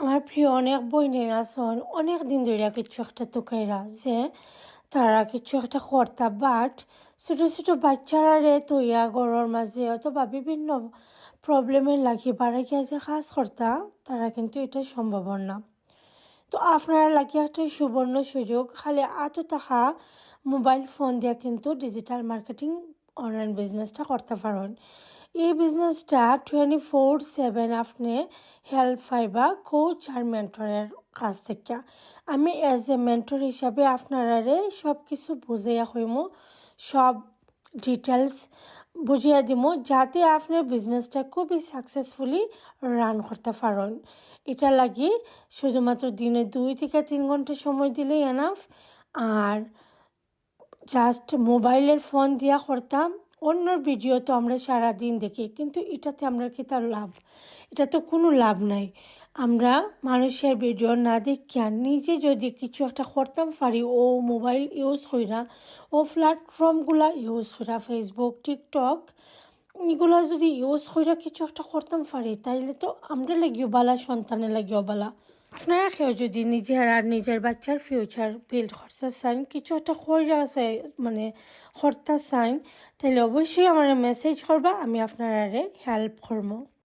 আমার প্রিয় অনেক বইনেরা আছেন অনেক দিন ধরে কিছু একটা তোকাইরা যে তারা কিছু একটা কর্তা বাট ছোটো ছোটো বাচ্চারা তৈয়া গড়ের মাঝে অথবা বিভিন্ন প্রবলেমের লাগি বাড়া গিয়া যে কাজ কর্তা তারা কিন্তু এটা সম্ভব না। তো আপনারা লাগে একটা সুবর্ণ সুযোগ খালি এত টাকা মোবাইল ফোন দিয়ে কিন্তু ডিজিটাল মার্কেটিং অনলাইন বিজনেসটা করতে পারেন। এই বিজনেসটা 24/7 আপনি হেল্প পাইবা কোচ আর মেন্টরের কাছ থেকে। আমি অ্যাজ এ মেন্টর হিসাবে আপনারা সব কিছু বুঝাইয়া হইমু, সব ডিটেলস বুঝিয়ে দিব যাতে আপনি বিজনেসটা খুবই সাকসেসফুলি রান করতে পারেন। এটা লাগি শুধুমাত্র দিনে 2 থেকে 3 ঘন্টা সময় দিলেই এনাফ। আর জাস্ট মোবাইলের ফোন দিয়া করতাম, অন্য ভিডিও তো আমরা সারাদিন দেখি, কিন্তু এটাতে আমরা কি তার লাভ? এটা তো কোনো লাভ নাই। আমরা মানুষের ভিডিও না দেখিয়া নিজে যদি কিছু একটা করতাম পারি, ও মোবাইল ইউজ কইরা ও প্ল্যাটফর্মগুলা ইউজ কইরা ফেসবুক টিকটক এগুলো যদি ইউজ কইরা কিছু একটা করতাম পারি, তাইলে তো আমরা লাগিও বালা, সন্তানের লাগিও বালা। আপনারা কেউ যদি নিজের আর নিজের বাচ্চার ফিউচার বিল্ড করতে চান, কিছু একটা কইরা আছে মানে করতে চান, তাহলে অবশ্যই আমার মেসেজ করবা, আমি আপনারা হেল্প করবো।